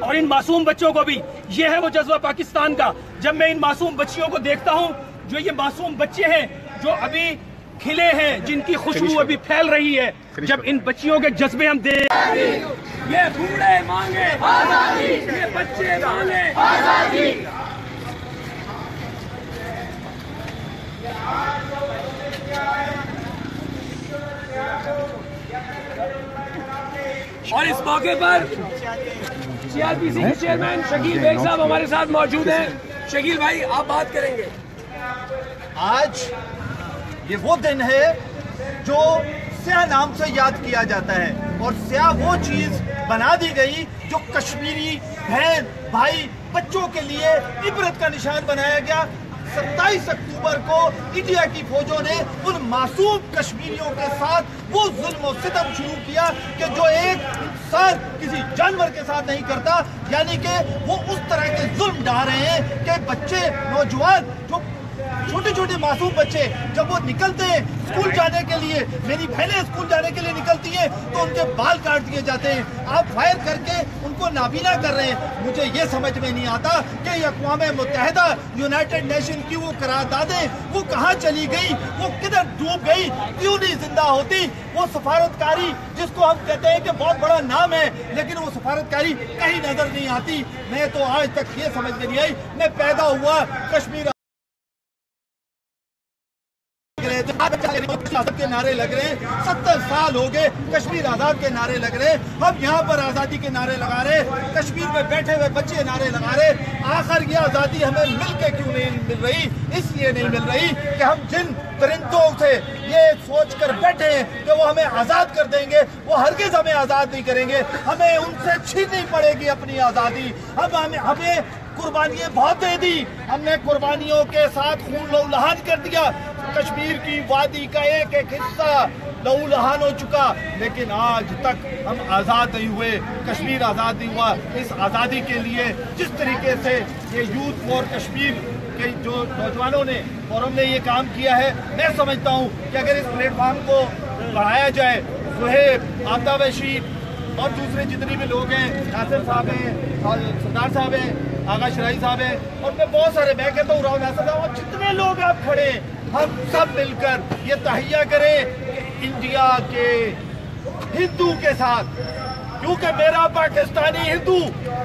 اور ان معصوم بچوں کو بھی. یہ ہے وہ جذبہ پاکستان کا. جب میں ان معصوم بچیوں کو دیکھتا ہوں، جو یہ معصوم بچے ہیں جو ابھی کھلے ہیں، جن کی خوشبو ابھی پھیل رہی ہے، جب ان بچیوں کے جذبے ہم دیکھ، یہ بوڑھے مانگے آزادی، یہ بچے مانگے آزادی. اور اس موقع پر CRPC کے چیئرمین شکیل بیگ صاحب ہمارے ساتھ موجود ہیں. شکیل بھائی، آپ بات کریں گے. آج یہ وہ دن ہے جو سیاہ نام سے یاد کیا جاتا ہے، اور سیاہ وہ چیز بنا دی گئی جو کشمیری بہن بھائی بچوں کے لیے عبرت کا نشان بنایا گیا. 27 اکتوبر کو انڈیا کی فوجوں نے ان معصوم کشمیریوں کے ساتھ وہ ظلم و ستم شروع کیا کہ جو ایک انسان کسی جانور کے ساتھ نہیں کرتا. یعنی کہ وہ اس طرح کے ظلم ڈھا رہے ہیں کہ بچے، نوجوان، جو چھوٹے چھوٹے معصوم بچے جب وہ نکلتے ہیں اسکول جانے کے لیے، میری بہنیں اسکول جانے کے لیے نکلتی ہیں تو ان کے بال کاٹ دیے جاتے ہیں. آپ فائر کر کے ان کو نابینا کر رہے ہیں. مجھے یہ سمجھ میں نہیں آتا کہ یہ اقوام متحدہ، یونائٹڈ نیشن کی وہ قراردادیں وہ کہاں چلی گئی، وہ کدھر ڈوب گئی، کیوں نہیں زندہ ہوتی. وہ سفارتکاری جس کو ہم کہتے ہیں کہ بہت بڑا نام ہے، لیکن وہ سفارتکاری کہیں نظر نہیں آتی. میں تو آج تک یہ سمجھ میں نہیں آئی. میں پیدا ہوا کشمیر کے نعرے لگ رہے ہیں، 70 سال ہو گئے کشمیر آزاد کے نعرے لگ رہے ہیں. ہم یہاں پر آزادی کے نعرے لگا رہے ہیں، کشمیر میں بیٹھے ہوئے بچے نعرے لگا رہے ہیں. آخر یہ آزادی ہمیں مل کے کیوں نہیں مل رہی؟ اس لیے نہیں مل رہی کہ ہم جن درندوں سے یہ سوچ کر بیٹھے ہیں کہ وہ ہمیں آزاد کر دیں گے، وہ ہرگز ہمیں آزاد نہیں کریں گے. ہمیں ان سے چھیننی پڑے گی اپنی آزادی. ہمیں قربانیاں بہت دے دی، ہم نے قربانیوں کے ساتھ خون لہو لہان کر دیا. کشمیر کی وادی کا ایک ایک حصہ لہو لہان ہو چکا، لیکن آج تک ہم آزاد نہیں ہوئے، کشمیر آزاد نہیں ہوا. اس آزادی کے لیے جس طریقے سے یہ یوتھ فار کشمیر کے جو نوجوانوں نے فورم نے یہ کام کیا ہے، میں سمجھتا ہوں کہ اگر اس پلیٹ فارم کو بڑھایا جائے، سہیب، آفتاب رشید اور دوسرے جتنے بھی لوگ ہیں، ناصر صاحب ہیں، سردار صاحب ہیں، آغا شرائی صاحب ہیں، اور میں بہت سارے، میں کہتا ہوں راؤ ناصر صاحب، اور جتنے لوگ آپ کھڑے ہیں، ہم سب مل کر یہ تہیہ کریں کہ انڈیا کے ہندو کے ساتھ، کیونکہ میرا پاکستانی ہندو،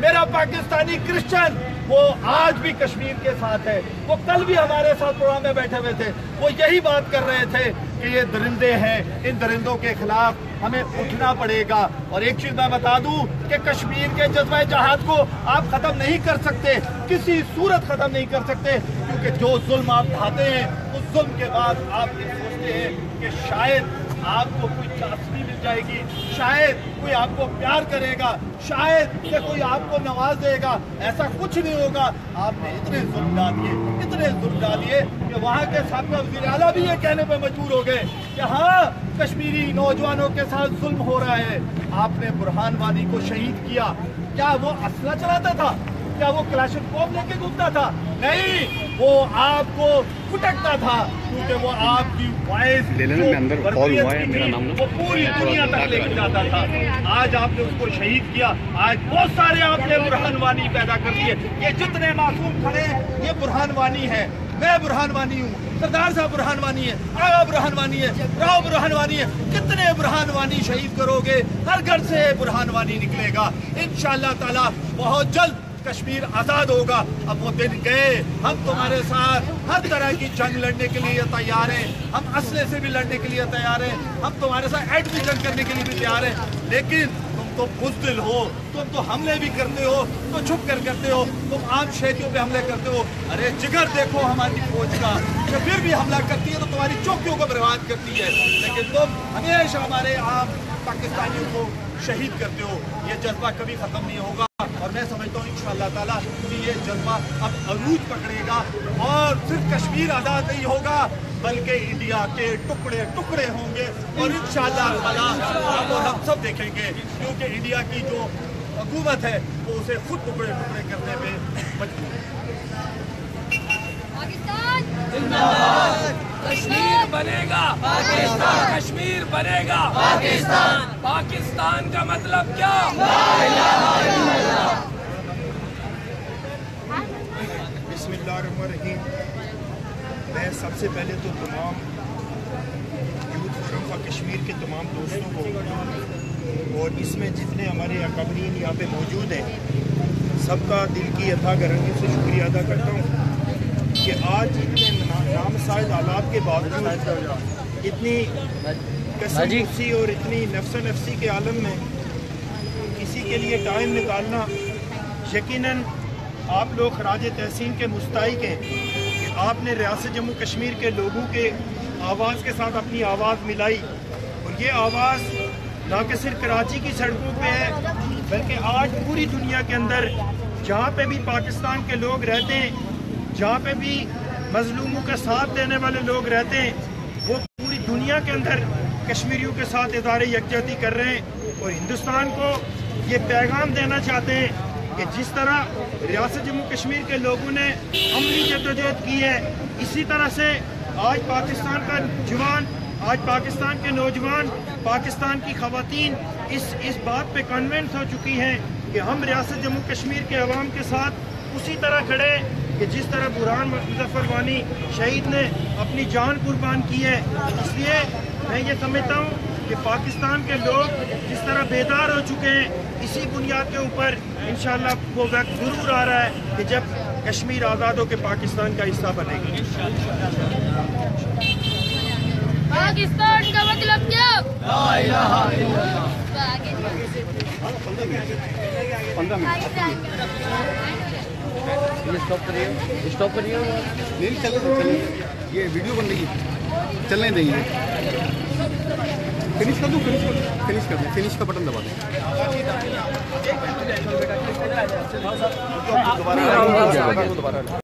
میرا پاکستانی کرسچن، وہ آج بھی کشمیر کے ساتھ ہے. وہ کل بھی ہمارے ساتھ پروگرام میں بیٹھے ہوئے تھے، وہ یہی بات کر رہے تھے کہ یہ درندے ہیں، ان درندوں کے خلاف ہمیں اٹھنا پڑے گا. اور ایک چیز میں بتا دوں کہ کشمیر کے جذبہ جہاد کو آپ ختم نہیں کر سکتے، کسی صورت ختم نہیں کر سکتے، کیونکہ جو ظلم آپ ڈھاتے ہیں اس ظلم کے بعد آپ یہ سوچتے ہیں کہ شاید آپ کو کوئی چاسنی مل جائے گی، شاید کوئی آپ کو پیار کرے گا، شاید کہ کوئی آپ کو نواز دے گا. ایسا کچھ نہیں ہوگا. آپ نے اتنے ظلم ڈالے کہ وہاں کے سابقہ وزیر اعلیٰ بھی یہ کہنے پہ مجبور ہو گئے کہ ہاں کشمیری نوجوانوں کے ساتھ ظلم ہو رہا ہے. آپ نے برہان وانی کو شہید کیا. کیا وہ اسلحہ چلاتا تھا؟ کیا وہ کلاشنکوف لے کے گھومتا تھا؟ نہیں، وہ آپ کو پھٹکتا تھا، کیونکہ وہ آپ کی وائس وہ پوری دنیا تک لے کے جاتا تھا. آج آپ نے اس کو شہید کیا. آج بہت سارے آپ نے برہان وانی پیدا کر دیے. یہ جتنے معصوم کھڑے ہیں یہ برہان وانی ہے. میں برہان وانی ہوں، سردار صاحب برہان وانی ہے، آغا برہان وانی ہے، راؤ برہان وانی ہے. کتنے برہان وانی شہید کرو گے؟ ہر گھر سے برہان وانی نکلے گا. انشاءاللہ تعالی بہت جلد کشمیر آزاد ہوگا. اب وہ دن گئے. ہم تمہارے ساتھ ہر طرح کی جنگ لڑنے کے لیے تیار ہیں، ہم اسلحے سے بھی لڑنے کے لیے تیار ہیں، ہم تمہارے ساتھ ایٹمی جنگ کرنے کے لیے بھی تیار ہیں. لیکن تم تو بزدل ہو، تم تو حملے بھی کرتے ہو، تو چھپ کر کرتے ہو، تم عام شہریوں پہ حملے کرتے ہو. ارے جگر دیکھو ہماری فوج کا، کہ پھر بھی حملہ کرتی ہے تو تمہاری چوکیوں کو برباد کرتی ہے، لیکن تم ہمیشہ ہمارے عام پاکستانیوں کو شہید کرتے ہو. یہ جذبہ کبھی ختم نہیں ہوگا، اور میں سمجھتا ہوں انشاءاللہ تعالیٰ کہ یہ جذبہ اب عروج پکڑے گا، اور صرف کشمیر آزاد نہیں ہوگا بلکہ انڈیا کے ٹکڑے ٹکڑے ہوں گے. اور انشاءاللہ تعالیٰ ہم سب دیکھیں گے، کیونکہ انڈیا کی جو حکومت ہے وہ اسے خود ٹکڑے ٹکڑے کرنے میں مجبور ہے. کشمیر بنے گا پاکستان، کشمیر بنے گا پاکستان. پاکستان کا مطلب کیا؟ سب سے پہلے تو تمام یوتھ فورم فار کشمیر کے تمام دوستوں کو اور اس میں جتنے ہمارے اکابرین یہاں پہ موجود ہیں سب کا دل کی اتھا گرمی سے شکریہ ادا کرتا ہوں کہ آج اتنے نامساعد حالات کے باوجود اتنی کثیر نفسی اور اتنی نفس نفسی کے عالم میں کسی کے لیے ٹائم نکالنا یقیناً آپ لوگ خراج تحسین کے مستحق ہیں کہ آپ نے ریاست جموں کشمیر کے لوگوں کے آواز کے ساتھ اپنی آواز ملائی اور یہ آواز نہ کہ صرف کراچی کی سڑکوں پہ ہے بلکہ آج پوری دنیا کے اندر جہاں پہ بھی پاکستان کے لوگ رہتے ہیں جہاں پہ بھی مظلوموں کا ساتھ دینے والے لوگ رہتے ہیں وہ پوری دنیا کے اندر کشمیریوں کے ساتھ اظہار یکجہتی کر رہے ہیں اور ہندوستان کو یہ پیغام دینا چاہتے ہیں کہ جس طرح ریاست جموں کشمیر کے لوگوں نے عملی جدوجہد کی ہے اسی طرح سے آج پاکستان کا جوان آج پاکستان کے نوجوان پاکستان کی خواتین اس بات پہ کنونس ہو چکی ہیں کہ ہم ریاست جموں کشمیر کے عوام کے ساتھ اسی طرح کھڑے کہ جس طرح برہان مظفر وانی شہید نے اپنی جان قربان کی ہے اس لیے میں یہ سمجھتا ہوں کہ پاکستان کے لوگ جس طرح بیدار ہو چکے ہیں اسی بنیاد کے اوپر انشاءاللہ وہ وقت ضرور آ رہا ہے کہ جب کشمیر آزاد ہو کے پاکستان کا حصہ بنے گی پاکستان کا مطلب کیا؟ لا الہ الا اللہ. اسٹاپ کریے نہیں چلے یہ ویڈیو بن رہی ہے چلنے دیں گے فنش کر دوں فنش کا بٹن دبا دیں دوبارہ